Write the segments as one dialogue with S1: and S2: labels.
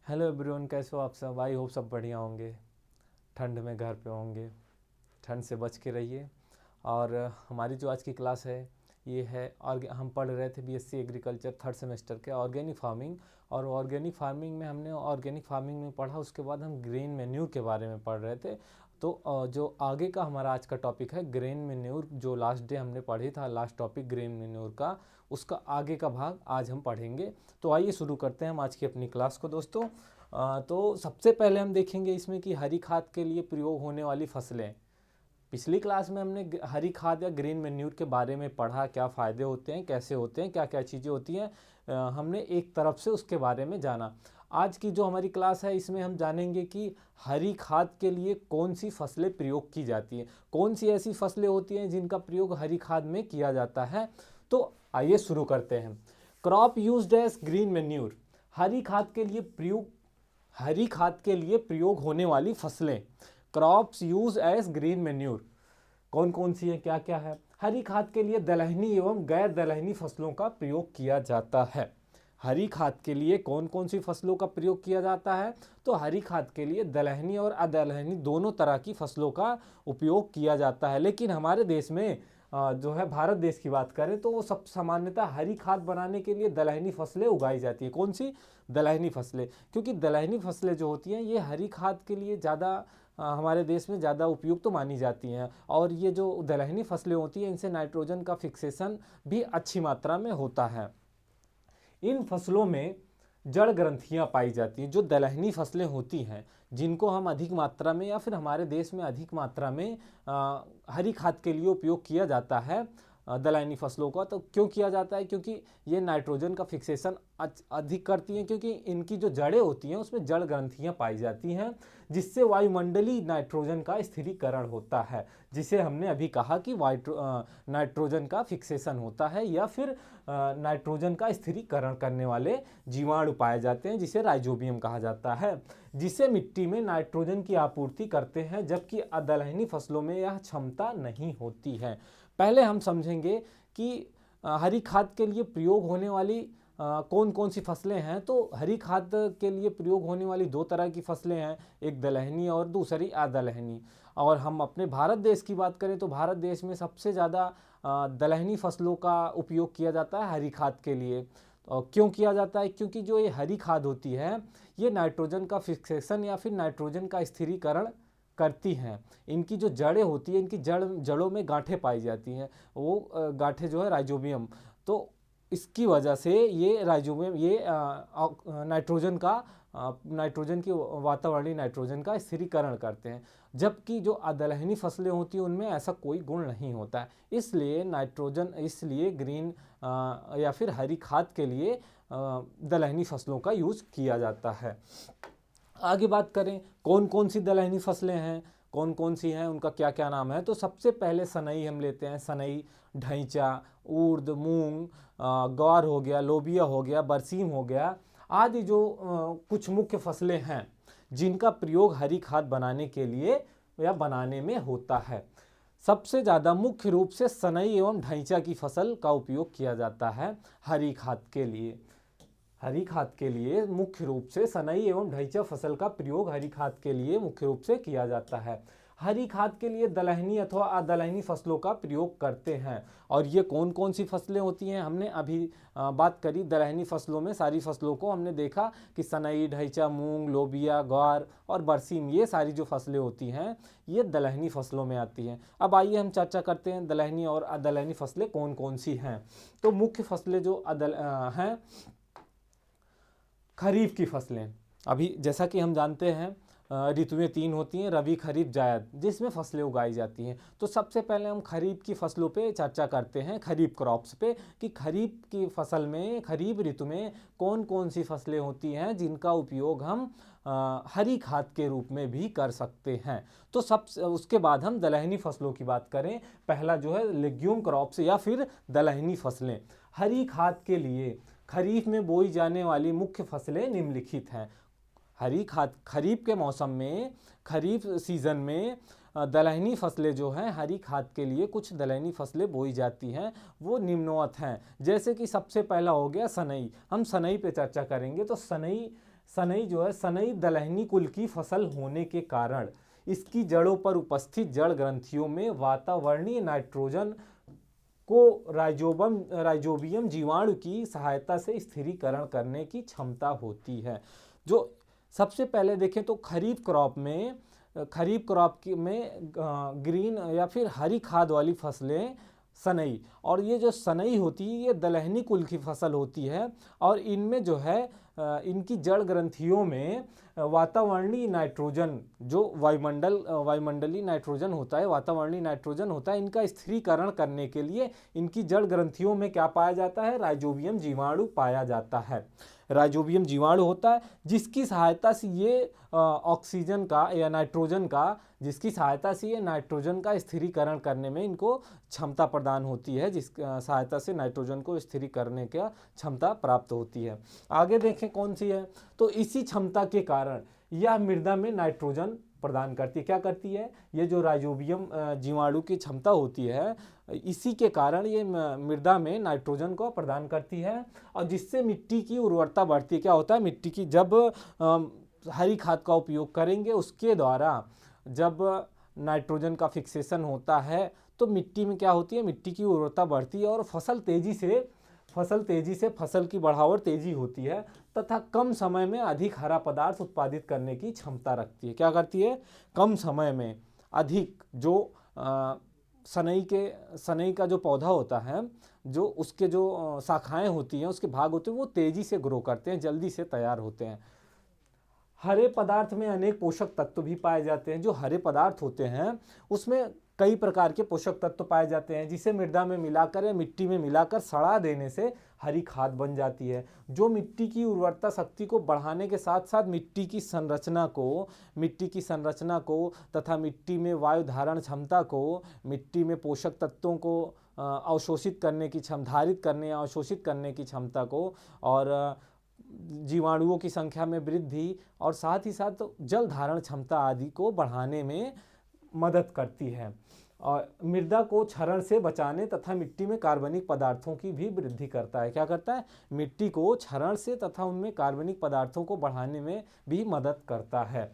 S1: Hello everyone, कैसे हो आप सब? आई होप सब बढ़िया होंगे। ठंड में घर पे होंगे, ठंड से बच के रहिए। और हमारी जो आज की क्लास है ये है हम पढ़ रहे थे बीएससी एग्रीकल्चर थर्ड सेमेस्टर के ऑर्गेनिक फार्मिंग। और ऑर्गेनिक फार्मिंग में हमने ऑर्गेनिक फार्मिंग में पढ़ा, उसके बाद हम ग्रीन मेन्यूर के बारे में पढ़ रहे थे। तो जो आगे का हमारा आज का टॉपिक है ग्रीन मेन्यूर, जो लास्ट डे हमने पढ़ी था लास्ट टॉपिक ग्रीन मेन्यूर का, उसका आगे का भाग आज हम पढ़ेंगे। तो आइए शुरू करते हैं हम आज की अपनी क्लास को दोस्तों। तो सबसे पहले हम देखेंगे इसमें कि हरी खाद के लिए प्रयोग होने वाली फसलें। पिछली क्लास में हमने हरी खाद या ग्रीन मेन्यूर के बारे में पढ़ा, क्या फ़ायदे होते हैं, कैसे होते हैं, क्या क्या चीज़ें होती हैं। हमने एक तरफ से उसके बारे में जाना। आज की जो हमारी क्लास है इसमें हम जानेंगे कि हरी खाद के लिए कौन सी फसलें प्रयोग की जाती हैं, कौन सी ऐसी फसलें होती हैं जिनका प्रयोग हरी खाद में किया जाता है। तो आइए शुरू करते हैं। Crop used as green manure, हरी खाद के लिए प्रयोग होने वाली फसलें। Crops use as green manure कौन कौन सी है, क्या क्या है? हरी खाद के लिए दलहनी एवं गैर दलहनी फसलों का प्रयोग किया जाता है। हरी खाद के लिए कौन कौन सी फसलों का प्रयोग किया जाता है? तो हरी खाद के लिए दलहनी और अदलहनी दोनों तरह की फसलों का उपयोग किया जाता है। लेकिन हमारे देश में जो है भारत देश की बात करें तो वो सब सामान्यतः हरी खाद बनाने के लिए दलहनी फसलें उगाई जाती है। कौन सी? दलहनी फसलें, क्योंकि दलहनी फसलें जो होती हैं ये हरी खाद के लिए ज़्यादा हमारे देश में ज़्यादा उपयुक्त तो मानी जाती हैं। और ये जो दलहनी फसलें होती हैं इनसे नाइट्रोजन का फिक्सेशन भी अच्छी मात्रा में होता है। इन फसलों में जड़ ग्रंथियां पाई जाती हैं। जो दलहनी फसलें होती हैं जिनको हम अधिक मात्रा में या फिर हमारे देश में अधिक मात्रा में हरी खाद के लिए उपयोग किया जाता है दलहनी फसलों का। तो क्यों किया जाता है? क्योंकि ये नाइट्रोजन का फिक्सेशन अधिक करती हैं, क्योंकि इनकी जो जड़ें होती हैं उसमें जड़ ग्रंथियां पाई जाती हैं जिससे वायुमंडलीय नाइट्रोजन का स्थिरीकरण होता है, जिसे हमने अभी कहा कि नाइट्रोजन का फिक्सेशन होता है या फिर नाइट्रोजन का स्थिरीकरण करने वाले जीवाणु पाए जाते हैं जिसे राइजोबियम कहा जाता है, जिसे मिट्टी में नाइट्रोजन की आपूर्ति करते हैं, जबकि दलहनी फसलों में यह क्षमता नहीं होती है। पहले हम समझेंगे कि हरी खाद के लिए प्रयोग होने वाली कौन कौन सी फसलें हैं। तो हरी खाद के लिए प्रयोग होने वाली दो तरह की फसलें हैं, एक दलहनी और दूसरी अदलहनी। और हम अपने भारत देश की बात करें तो भारत देश में सबसे ज़्यादा दलहनी फसलों का उपयोग किया जाता है हरी खाद के लिए। और क्यों किया जाता है? क्योंकि जो ये हरी खाद होती है ये नाइट्रोजन का फिक्सेशन या फिर नाइट्रोजन का स्थिरीकरण करती हैं। इनकी जो जड़ें होती हैं इनकी जड़ों में गांठें पाई जाती हैं, वो गांठें जो है राइजोबियम। तो इसकी वजह से ये राइजोबियम ये नाइट्रोजन की वातावरणीय नाइट्रोजन का स्थिरीकरण करते हैं, जबकि जो अदलहनी फसलें होती हैं उनमें ऐसा कोई गुण नहीं होता है। इसलिए ग्रीन या फिर हरी खाद के लिए दलहनी फसलों का यूज किया जाता है। आगे बात करें कौन कौन सी दलहनी फसलें हैं, कौन कौन सी हैं, उनका क्या क्या नाम है। तो सबसे पहले सनई हम लेते हैं। सनई, ढैंचा, उर्द, मूंग, ग्वार हो गया, लोबिया हो गया, बरसीम हो गया, आदि जो कुछ मुख्य फसलें हैं जिनका प्रयोग हरी खाद बनाने के लिए या बनाने में होता है। सबसे ज़्यादा मुख्य रूप से सनई एवं ढैंचा की फसल का उपयोग किया जाता है हरी खाद के लिए। हरी खाद के लिए मुख्य रूप से सनई एवं ढैंचा फसल का प्रयोग हरी खाद के लिए मुख्य रूप से किया जाता है। हरी खाद के लिए दलहनी अथवा अदलहनी फसलों का प्रयोग करते हैं। और ये कौन कौन सी फसलें होती हैं? हमने अभी बात करी दलहनी फसलों में सारी फसलों को हमने देखा कि सनई, ढैंचा, मूंग, लोबिया, ग्वार और बरसीम, ये सारी जो फसलें होती हैं ये दलहनी फसलों में आती हैं। अब आइए हम चर्चा करते हैं दलहनी और अदलहनी फसलें कौन कौन सी हैं। तो मुख्य फसलें जो हैं खरीफ की फसलें। अभी जैसा कि हम जानते हैं ऋतुएं तीन होती हैं, रबी, खरीफ, जायद, जिसमें फसलें उगाई जाती हैं। तो सबसे पहले हम खरीफ की फसलों पे चर्चा करते हैं, खरीफ क्रॉप्स पे, कि खरीफ की फसल में खरीफ ऋतु में कौन कौन सी फसलें होती हैं जिनका उपयोग हम हरी खाद के रूप में भी कर सकते हैं। तो उसके बाद हम दलहनी फसलों की बात करें। पहला जो है लेग्यूम क्रॉप्स या फिर दलहनी फसलें। हरी खाद के लिए खरीफ में बोई जाने वाली मुख्य फसलें निम्नलिखित हैं। खरीफ के मौसम में, खरीफ सीजन में दलहनी फसलें जो हैं हरी खाद के लिए कुछ दलहनी फसलें बोई जाती हैं, वो निम्नवत हैं। जैसे कि सबसे पहला हो गया सनई। हम सनई पे चर्चा करेंगे। तो सनई जो है, सनई दलहनी कुल की फसल होने के कारण इसकी जड़ों पर उपस्थित जड़ ग्रंथियों में वातावरणीय नाइट्रोजन को राइजोबियम जीवाणु की सहायता से स्थिरीकरण करने की क्षमता होती है। जो सबसे पहले देखें तो खरीफ क्रॉप में ग्रीन या फिर हरी खाद वाली फसलें सनई, और ये जो सनई होती है ये दलहनी कुल की फसल होती है, और इनमें जो है इनकी जड़ ग्रंथियों में वातावरणीय नाइट्रोजन, जो वायुमंडलीय नाइट्रोजन होता है, वातावरणीय नाइट्रोजन होता है, इनका स्थिरीकरण करने के लिए इनकी जड़ ग्रंथियों में क्या पाया जाता है, राइजोबियम जीवाणु पाया जाता है। राइजोबियम जीवाणु होता है जिसकी सहायता से ये ऑक्सीजन का या नाइट्रोजन का, जिसकी सहायता से ये नाइट्रोजन का स्थिरीकरण करने में इनको क्षमता प्रदान होती है, जिस सहायता से नाइट्रोजन को स्थिर करने का क्षमता प्राप्त होती है। आगे देखें कौन सी है, तो इसी क्षमता के कारण यह मृदा में नाइट्रोजन प्रदान करती है। क्या करती है, ये जो राइजोबियम जीवाणु की क्षमता होती है, इसी के कारण ये मृदा में नाइट्रोजन को प्रदान करती है, और जिससे मिट्टी की उर्वरता बढ़ती है। क्या होता है, मिट्टी की जब हरी खाद का उपयोग करेंगे उसके द्वारा जब नाइट्रोजन का फिक्सेशन होता है तो मिट्टी में क्या होती है, मिट्टी की उर्वरता बढ़ती है और फसल तेजी से फसल की बढ़ावट तेजी होती है तथा कम समय में अधिक हरा पदार्थ उत्पादित करने की क्षमता रखती है। क्या करती है, कम समय में अधिक, जो सनई का जो पौधा होता है, जो उसके जो शाखाएं होती हैं, उसके भाग होते हैं, वो तेजी से ग्रो करते हैं, जल्दी से तैयार होते हैं। हरे पदार्थ में अनेक पोषक तत्व भी पाए जाते हैं। जो हरे पदार्थ होते हैं उसमें कई प्रकार के पोषक तत्व पाए जाते हैं, जिसे मृदा में मिलाकर या मिट्टी में मिलाकर सड़ा देने से हरी खाद बन जाती है, जो मिट्टी की उर्वरता शक्ति को बढ़ाने के साथ साथ मिट्टी की संरचना को तथा मिट्टी में वायु धारण क्षमता को, मिट्टी में पोषक तत्वों को अवशोषित करने की धारित करने या अवशोषित करने की क्षमता को, और जीवाणुओं की संख्या में वृद्धि, और साथ ही साथ जल धारण क्षमता आदि को बढ़ाने में मदद करती है, और मृदा को क्षरण से बचाने तथा मिट्टी में कार्बनिक पदार्थों की भी वृद्धि करता है। क्या करता है, मिट्टी को क्षरण से तथा उनमें कार्बनिक पदार्थों को बढ़ाने में भी मदद करता है।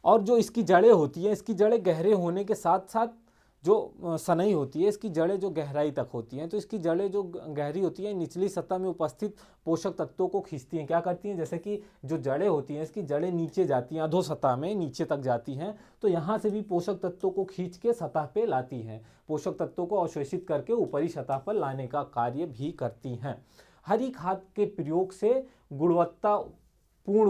S1: और जो इसकी जड़ें होती हैं, इसकी जड़ें गहरे होने के साथ साथ जो सनई होती है इसकी जड़ें जो गहराई तक होती हैं, तो इसकी जड़ें जो गहरी होती हैं निचली सतह में उपस्थित पोषक तत्वों को खींचती हैं। क्या करती हैं, जैसे कि जो जड़ें होती हैं इसकी जड़ें नीचे जाती हैं, अधो सतह में नीचे तक जाती हैं, तो यहाँ से भी पोषक तत्वों को खींच के सतह पे लाती हैं, पोषक तत्वों को अवशोषित करके ऊपरी सतह पर लाने का कार्य भी करती हैं। हरी खाद के प्रयोग से गुणवत्ता पूर्ण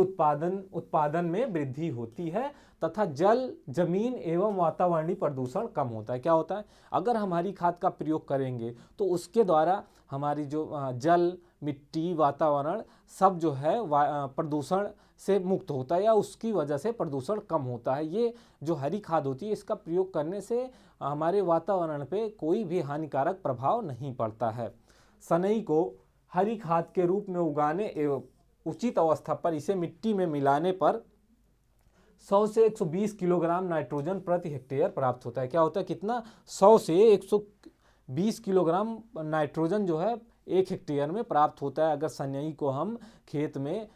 S1: उत्पादन में वृद्धि होती है तथा जल, जमीन एवं वातावरणीय प्रदूषण कम होता है। क्या होता है, अगर हम हरी खाद का प्रयोग करेंगे तो उसके द्वारा हमारी जो जल, मिट्टी, वातावरण सब जो है प्रदूषण से मुक्त होता है या उसकी वजह से प्रदूषण कम होता है। ये जो हरी खाद होती है इसका प्रयोग करने से हमारे वातावरण पे कोई भी हानिकारक प्रभाव नहीं पड़ता है। सनई को हरी खाद के रूप में उगाने एवं उचित अवस्था पर इसे मिट्टी में मिलाने पर 100 से 120 किलोग्राम नाइट्रोजन प्रति हेक्टेयर प्राप्त होता है। क्या होता है, कितना, 100 से 120 किलोग्राम नाइट्रोजन जो है 1 हेक्टेयर में प्राप्त होता है। अगर सनई को हम खेत में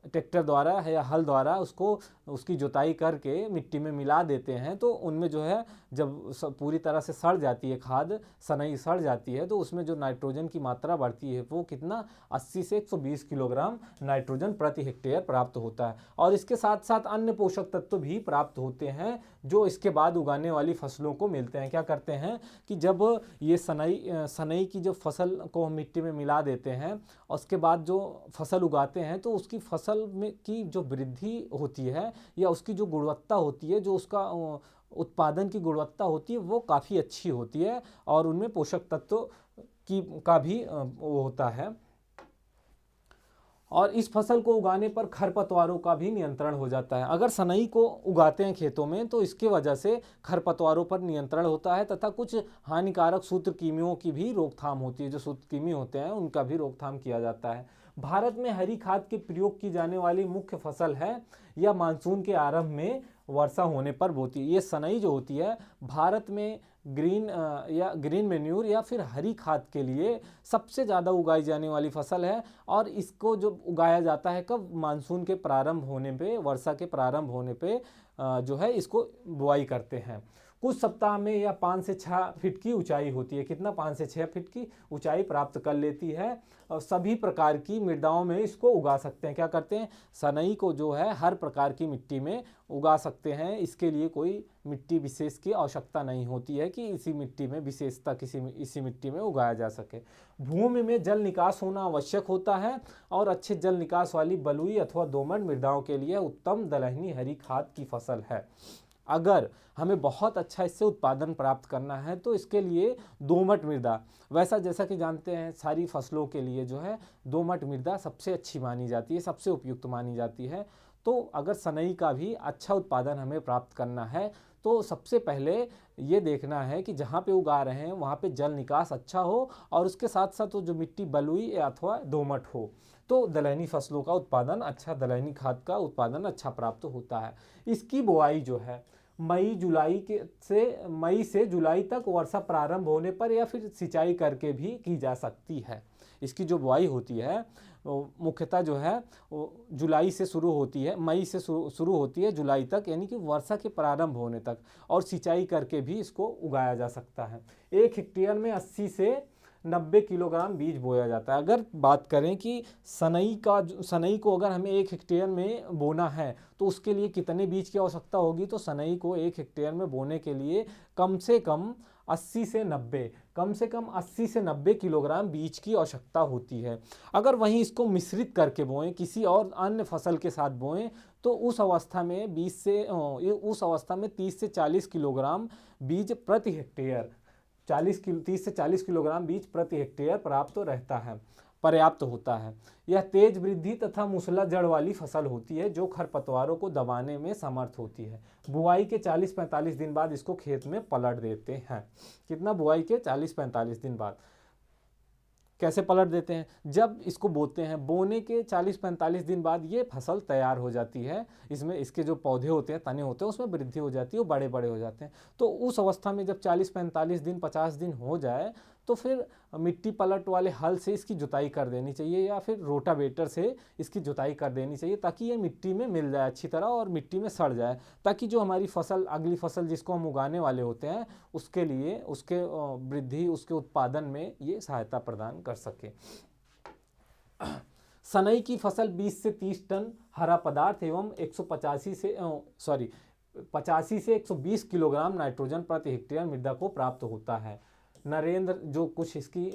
S1: ट्रैक्टर द्वारा है या हल द्वारा उसकी जुताई करके मिट्टी में मिला देते हैं तो उनमें जो है जब पूरी तरह से सड़ जाती है खाद, सनई सड़ जाती है, तो उसमें जो नाइट्रोजन की मात्रा बढ़ती है वो कितना, 80 से 120 किलोग्राम नाइट्रोजन प्रति हेक्टेयर प्राप्त होता है। और इसके साथ साथ अन्य पोषक तत्व भी प्राप्त होते हैं जो इसके बाद उगाने वाली फसलों को मिलते हैं। क्या करते हैं कि जब ये सनई की जो फसल को हम मिट्टी में मिला देते हैं और उसके बाद जो फसल उगाते हैं तो उसकी फसल में की जो वृद्धि होती है या उसकी जो गुणवत्ता होती है, जो उसका उत्पादन की गुणवत्ता होती है वो काफ़ी अच्छी होती है और उनमें पोषक तत्व का भी वो होता है। और इस फसल को उगाने पर खरपतवारों का भी नियंत्रण हो जाता है। अगर सनई को उगाते हैं खेतों में तो इसके वजह से खरपतवारों पर नियंत्रण होता है तथा कुछ हानिकारक सूत्रकृमियों की भी रोकथाम होती है। जो सूत्रकृमि होते हैं उनका भी रोकथाम किया जाता है। भारत में हरी खाद के प्रयोग की जाने वाली मुख्य फसल है या मानसून के आरंभ में वर्षा होने पर बोती है। ये सनई जो होती है भारत में ग्रीन मेन्यूर या फिर हरी खाद के लिए सबसे ज़्यादा उगाई जाने वाली फसल है। और इसको जो उगाया जाता है कब, मानसून के प्रारंभ होने पे, वर्षा के प्रारंभ होने पे जो है इसको बुआई करते हैं। कुछ सप्ताह में यह 5 से 6 फीट की ऊंचाई होती है। कितना, 5 से 6 फीट की ऊंचाई प्राप्त कर लेती है। और सभी प्रकार की मृदाओं में इसको उगा सकते हैं। क्या करते हैं, सनई को जो है हर प्रकार की मिट्टी में उगा सकते हैं। इसके लिए कोई मिट्टी विशेष की आवश्यकता नहीं होती है कि इसी मिट्टी में विशेषता इसी मिट्टी में उगाया जा सके। भूमि में जल निकास होना आवश्यक होता है और अच्छे जल निकास वाली बलुई अथवा दोमट मृदाओं के लिए उत्तम दलहनी हरी खाद की फसल है। अगर हमें बहुत अच्छा इससे उत्पादन प्राप्त करना है तो इसके लिए दोमट मृदा, वैसा जैसा कि जानते हैं सारी फसलों के लिए जो है दोमट मृदा सबसे अच्छी मानी जाती है, सबसे उपयुक्त मानी जाती है। तो अगर सनई का भी अच्छा उत्पादन हमें प्राप्त करना है तो सबसे पहले ये देखना है कि जहाँ पे उगा रहे हैं वहाँ पे जल निकास अच्छा हो और उसके साथ साथ वो जो मिट्टी बलुई अथवा दोमट हो, तो दलहनी फसलों का उत्पादन अच्छा, दलहनी खाद का उत्पादन अच्छा प्राप्त होता है। इसकी बुआई जो है मई से जुलाई तक वर्षा प्रारंभ होने पर या फिर सिंचाई करके भी की जा सकती है। इसकी जो बुआई होती है मुख्यतः जो है जुलाई से शुरू होती है, मई से शुरू होती है जुलाई तक, यानी कि वर्षा के प्रारंभ होने तक, और सिंचाई करके भी इसको उगाया जा सकता है। 1 हेक्टेयर में 80 से 90 किलोग्राम बीज बोया जाता है। अगर बात करें कि सनई को अगर हमें 1 हेक्टेयर में बोना है तो उसके लिए कितने बीज की आवश्यकता होगी, तो सनई को 1 हेक्टेयर में बोने के लिए कम से कम 80 से 90 किलोग्राम बीज की आवश्यकता होती है। अगर वहीं इसको मिश्रित करके बोएं, किसी और अन्य फसल के साथ बोएं, तो उस अवस्था में 30 से 40 किलोग्राम बीज प्रति हेक्टेयर 30 से 40 किलोग्राम बीज प्रति हेक्टेयर पर्याप्त होता है। यह तेज वृद्धि तथा मूसला जड़ वाली फसल होती है जो खरपतवारों को दबाने में समर्थ होती है। बुआई के 40-45 दिन बाद इसको खेत में पलट देते हैं। कितना, बुआई के 40-45 दिन बाद कैसे पलट देते हैं, जब इसको बोते हैं, बोने के 40-45 दिन बाद ये फसल तैयार हो जाती है। इसमें इसके जो पौधे होते हैं, तने होते हैं, उसमें वृद्धि हो जाती है, वो बड़े बड़े हो जाते हैं। तो उस अवस्था में जब 40-45 दिन 50 दिन हो जाए तो फिर मिट्टी पलट वाले हल से इसकी जुताई कर देनी चाहिए या फिर रोटावेटर से इसकी जुताई कर देनी चाहिए, ताकि ये मिट्टी में मिल जाए अच्छी तरह और मिट्टी में सड़ जाए, ताकि जो हमारी फसल, अगली फसल जिसको हम उगाने वाले होते हैं, उसके लिए, उसके वृद्धि, उसके उत्पादन में ये सहायता प्रदान कर सके। सनई की फसल 20 से 30 टन हरा पदार्थ एवं 85 से 120 किलोग्राम नाइट्रोजन प्रति हेक्टेयर मृदा को प्राप्त होता है। नरेंद्र, जो कुछ इसकी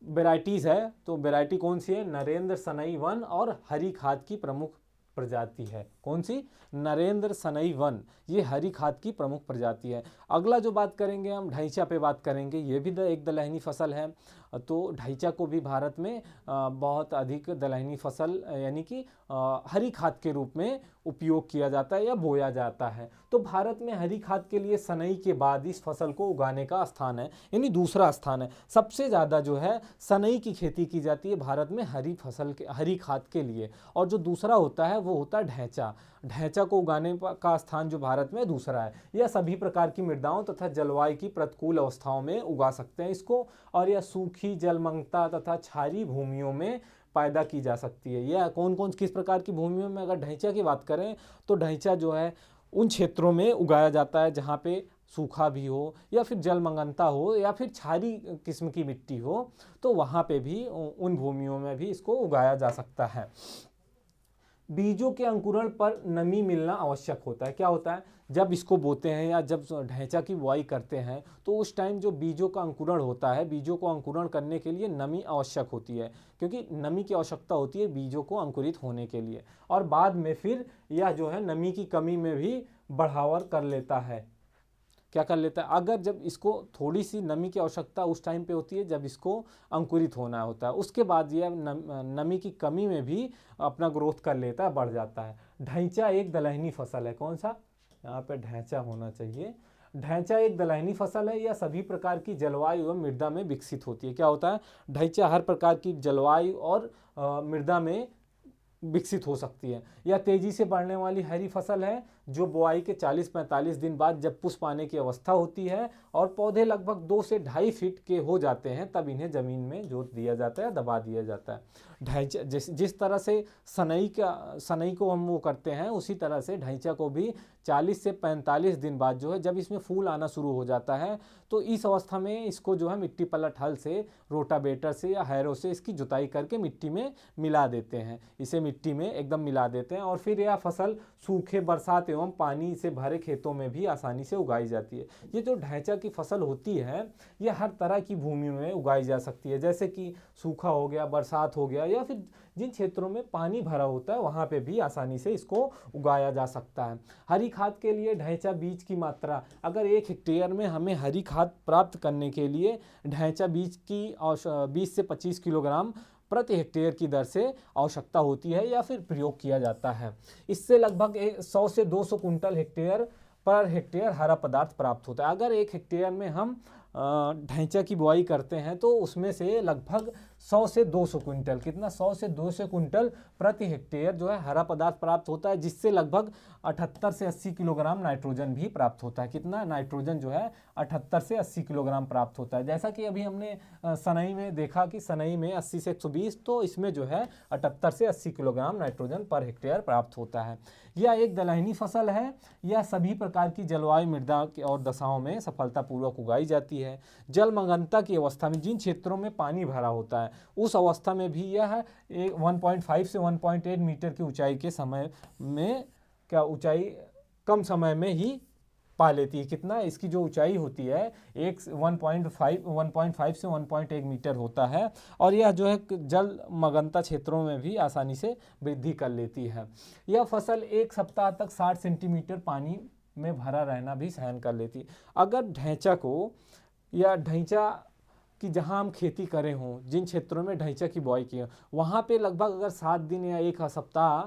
S1: वेराइटीज़ है, तो वेराइटी कौन सी है, नरेंद्र सनई 1 और हरी खाद की प्रमुख प्रजाति है। कौन सी, नरेंद्र सनई 1, ये हरी खाद की प्रमुख प्रजाति है। अगला जो बात करेंगे हम ढैंचा पे बात करेंगे, ये भी एक दलहनी फसल है। तो ढैंचा को भी भारत में बहुत अधिक दलहनी फसल यानी कि हरी खाद के रूप में उपयोग किया जाता है या बोया जाता है। तो भारत में हरी खाद के लिए सनई के बाद इस फसल को उगाने का स्थान है, यानी दूसरा स्थान है। सबसे ज़्यादा जो है सनई की खेती की जाती है भारत में हरी खाद के लिए, और जो दूसरा होता है वो होता है ढैंचा। ढैंचा को उगाने का स्थान जो भारत में दूसरा है। यह सभी प्रकार की मृदाओं तथा जलवायु की प्रतिकूल अवस्थाओं में उगा सकते हैं इसको, और यह सूखी, जलमंगता तथा क्षारीय भूमियों में पैदा की जा सकती है। यह किस प्रकार की भूमियों में, अगर ढैंचा की बात करें तो ढैंचा जो है उन क्षेत्रों में उगाया जाता है जहाँ पे सूखा भी हो या फिर जलमंगनता हो या फिर क्षारीय किस्म की मिट्टी हो, तो वहाँ पे भी, उन भूमियों में भी इसको उगाया जा सकता है। बीजों के अंकुरण पर नमी मिलना आवश्यक होता है। क्या होता है, जब इसको बोते हैं या जब ढैंचा की बुआई करते हैं तो उस टाइम जो बीजों का अंकुरण होता है, बीजों को अंकुरण करने के लिए नमी आवश्यक होती है, क्योंकि नमी की आवश्यकता होती है बीजों को अंकुरित होने के लिए। और बाद में फिर यह जो है नमी की कमी में भी बढ़ावर कर लेता है। क्या कर लेता है, अगर जब इसको थोड़ी सी नमी की आवश्यकता उस टाइम पे होती है जब इसको अंकुरित होना होता है, उसके बाद यह नमी की कमी में भी अपना ग्रोथ कर लेता है, बढ़ जाता है। ढैंचा एक दलहनी फसल है। कौन सा, यहाँ पे ढैंचा होना चाहिए। ढैंचा एक दलहनी फसल है। यह सभी प्रकार की जलवायु एवं मृदा में विकसित होती है। क्या होता है, ढैंचा हर प्रकार की जलवायु और मृदा में विकसित हो सकती है। यह तेजी से बढ़ने वाली हरी फसल है जो बुआई के 40-45 दिन बाद जब पुष्प आने की अवस्था होती है और पौधे लगभग 2 से 2.5 फीट के हो जाते हैं, तब इन्हें ज़मीन में जोत दिया जाता है, दबा दिया जाता है। ढैंचा जिस तरह से सनई को हम वो करते हैं, उसी तरह से ढैंचा को भी 40 से 45 दिन बाद जो है, जब इसमें फूल आना शुरू हो जाता है, तो इस अवस्था में इसको जो है मिट्टी पलट हल से, रोटावेटर से या हैरो से इसकी जुताई करके मिट्टी में मिला देते हैं। इसे मिट्टी में एकदम मिला देते हैं और फिर यह फसल सूखे, बरसात एवं पानी से भरे खेतों में भी आसानी से उगाई जाती है। ये जो ढैंचा की फसल होती है, यह हर तरह की भूमि में उगाई जा सकती है, जैसे कि सूखा हो गया, बरसात हो गया, या फिर जिन क्षेत्रों में पानी भरा होता है वहाँ पे भी आसानी से इसको उगाया जा सकता है। हरी खाद के लिए ढैंचा बीज की मात्रा, अगर 1 हेक्टेयर में हमें हरी खाद प्राप्त करने के लिए ढैंचा बीज की 20 से 25 किलोग्राम प्रति हेक्टेयर की दर से आवश्यकता होती है या फिर प्रयोग किया जाता है। इससे लगभग 100 से 200 कुंटल पर हेक्टेयर हरा पदार्थ प्राप्त होता है। अगर 1 हेक्टेयर में हम ढैंचा की बुआई करते हैं तो उसमें से लगभग 100 से 200 कुंटल, कितना, 100 से 200 कुंटल प्रति हेक्टेयर जो है हरा पदार्थ प्राप्त होता है, जिससे लगभग 78 से 80 किलोग्राम नाइट्रोजन भी प्राप्त होता है। कितना नाइट्रोजन जो है 78 से 80 किलोग्राम प्राप्त होता है। जैसा कि अभी हमने सनई में देखा कि सनई में 80 से 120, तो इसमें जो है 78 से 80 किलोग्राम नाइट्रोजन पर हेक्टेयर प्राप्त होता है। यह एक दलहनी फसल है। यह सभी प्रकार की जलवायु, मृदा और दशाओं में सफलतापूर्वक उगाई जाती है। जलमग्नता की अवस्था में, जिन क्षेत्रों में पानी भरा होता है, उस अवस्था में भी यह 1.5 से 1.8 मीटर की ऊंचाई के समय में ऊंचाई कम समय में ही पा लेती है। कितना, इसकी जो ऊंचाई होती है 1.5 से 1.1 मीटर होता है, और यह जो है जल मग्नता क्षेत्रों में भी आसानी से वृद्धि कर लेती है। यह फसल 1 सप्ताह तक 60 सेंटीमीटर पानी में भरा रहना भी सहन कर लेती है। अगर ढैंचा को, या ढैंचा कि जहां हम खेती करें हों, जिन क्षेत्रों में ढैंचा की बुआई की हो, वहां पे लगभग अगर 7 दिन या 1 सप्ताह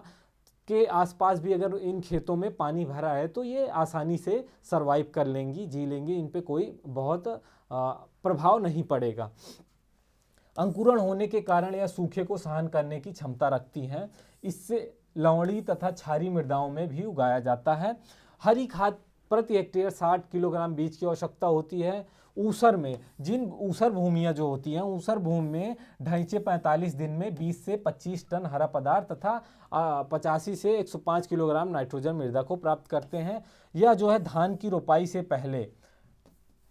S1: के आसपास भी अगर इन खेतों में पानी भरा है, तो ये आसानी से सरवाइव कर लेंगी, जी लेंगी, इन पे कोई बहुत प्रभाव नहीं पड़ेगा। अंकुरण होने के कारण यह सूखे को सहन करने की क्षमता रखती हैं। इससे लवणी तथा क्षारीय मृदाओं में भी उगाया जाता है। हरी खाद प्रति हेक्टेयर 60 किलोग्राम बीज की आवश्यकता होती है। ऊसर में, जिन ऊसर भूमियां जो होती हैं, ऊसर भूमि में ढैंचे 45 दिन में 20 से 25 टन हरा पदार्थ तथा 85 से 105 किलोग्राम नाइट्रोजन मृदा को प्राप्त करते हैं। यह जो है धान की रोपाई से पहले,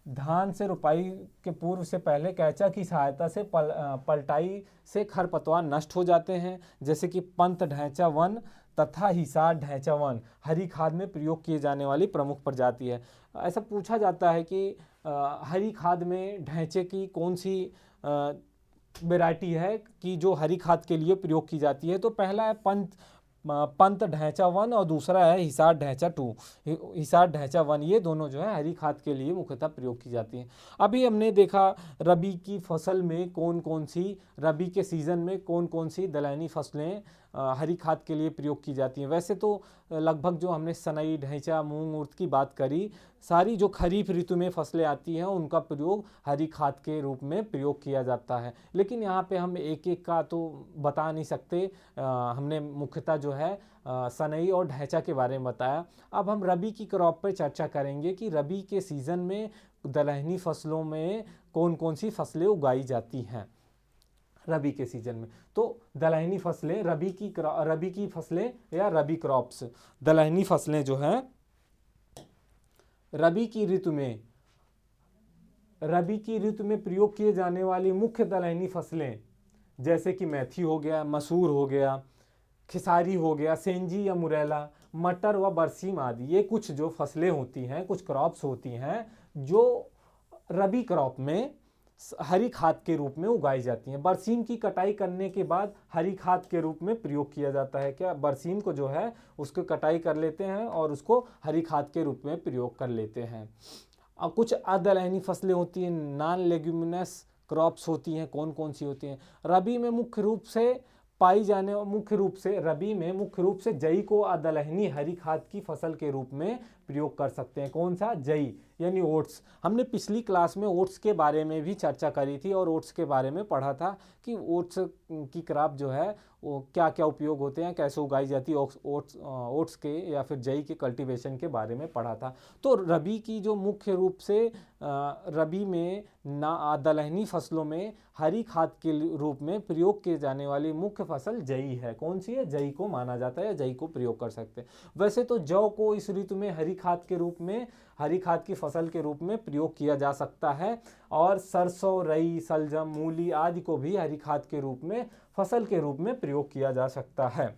S1: धान से रोपाई के पूर्व से पहले कैंचा की सहायता से पलटाई से खरपतवार नष्ट हो जाते हैं, जैसे कि पंत ढैंचा वन तथा हिसार ढैंचा वन हरी खाद में प्रयोग किए जाने वाली प्रमुख प्रजाति है। ऐसा पूछा जाता है कि हरी खाद में ढैंचे की कौन सी वैरायटी है कि जो हरी खाद के लिए प्रयोग की जाती है। तो पहला है पंत ढैंचा वन और दूसरा है हिसार ढैंचा 2, हिसार ढैंचा 1, ये दोनों जो है हरी खाद के लिए मुख्यतः प्रयोग की जाती हैं। अभी हमने देखा रबी की फसल में कौन कौन सी, रबी के सीज़न में कौन कौन सी दलहनी फसलें हरी खाद के लिए प्रयोग की जाती हैं। वैसे तो लगभग जो हमने सनई, ढैंचा, मूंग, उर्द की बात करी, सारी जो खरीफ ऋतु में फसलें आती हैं उनका प्रयोग हरी खाद के रूप में प्रयोग किया जाता है। लेकिन यहाँ पे हम एक एक का तो बता नहीं सकते, हमने मुख्यतः जो है सनई और ढैंचा के बारे में बताया। अब हम रबी की क्रॉप पर चर्चा करेंगे कि रबी के सीज़न में दलहनी फसलों में कौन कौन सी फसलें उगाई जाती हैं रबी के सीजन में। तो दलहनी फसलें, रबी की फसलें या रबी क्रॉप्स, दलहनी फसलें जो हैं रबी की ऋतु में प्रयोग किए जाने वाली मुख्य दलहनी फसलें, जैसे कि मेथी हो गया, मसूर हो गया, खिसारी हो गया, सेंजी या मुरैला, मटर व बरसीम आदि, ये कुछ जो फसलें होती हैं, कुछ क्रॉप्स होती हैं जो रबी क्रॉप में हरी खाद के रूप में उगाई जाती हैं। बरसीम की कटाई करने के बाद हरी खाद के रूप में प्रयोग किया जाता है। क्या बरसीम को जो है उसको कटाई कर लेते हैं और उसको हरी खाद के रूप में प्रयोग कर लेते हैं। और कुछ अदलहनी फसलें होती हैं, नॉन लेग्यूमिनस क्रॉप्स होती हैं। कौन कौन सी होती हैं? रबी में मुख्य रूप से जई को अदलहनी हरी खाद की फसल के रूप में प्रयोग कर सकते हैं। कौन सा? जई यानी ओट्स। हमने पिछली क्लास में ओट्स के बारे में भी चर्चा करी थी और ओट्स के बारे में पढ़ा था कि ओट्स की क्रॉप जो है वो क्या क्या उपयोग होते हैं, कैसे उगाई जाती है। ओट्स के या फिर जई के कल्टीवेशन के बारे में पढ़ा था। तो रबी की जो मुख्य रूप से रबी में दलहनी फसलों में हरी खाद के रूप में प्रयोग किए जाने वाली मुख्य फसल जई है। कौन सी है? जई को माना जाता है या जई को प्रयोग कर सकते हैं। वैसे तो जौ को इस ऋतु में हरी खाद के रूप में, हरी खाद की फसल के रूप में प्रयोग किया जा सकता है और सरसों, रई, शलजम, मूली आदि को भी हरी खाद के रूप में, फसल के रूप में प्रयोग किया जा सकता है।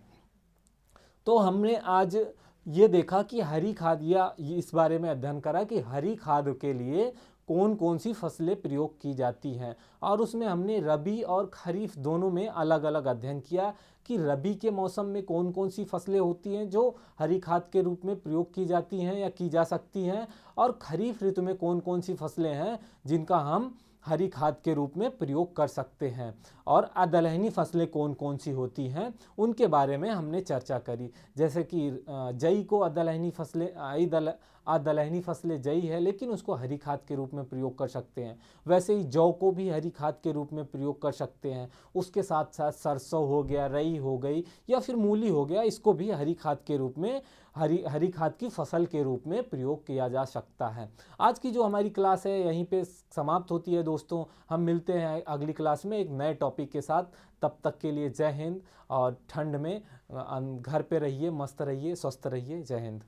S1: तो हमने आज ये देखा कि हरी खाद, या इस बारे में अध्ययन करा कि हरी खाद के लिए कौन कौन सी फसलें प्रयोग की जाती हैं और उसमें हमने रबी और खरीफ दोनों में अलग अलग अध्ययन किया कि रबी के मौसम में कौन कौन सी फसलें होती हैं जो हरी खाद के रूप में प्रयोग की जाती हैं या की जा सकती हैं, और खरीफ ऋतु में कौन कौन सी फसलें हैं जिनका हम हरी खाद के रूप में प्रयोग कर सकते हैं, और अदलहनी फसलें कौन कौन सी होती हैं उनके बारे में हमने चर्चा करी। जैसे कि जई को अदलहनी फसलें जई है लेकिन उसको हरी खाद के रूप में प्रयोग कर सकते हैं। वैसे ही जौ को भी हरी खाद के रूप में प्रयोग कर सकते हैं। उसके साथ साथ सरसों हो गया, रई हो गई या फिर मूली हो गया, इसको भी हरी खाद के रूप में, हरी खाद की फसल के रूप में प्रयोग किया जा सकता है। आज की जो हमारी क्लास है यहीं पे समाप्त होती है दोस्तों। हम मिलते हैं अगली क्लास में एक नए टॉपिक के साथ। तब तक के लिए जय हिंद, और ठंड में घर पे रहिए, मस्त रहिए, स्वस्थ रहिए। जय हिंद।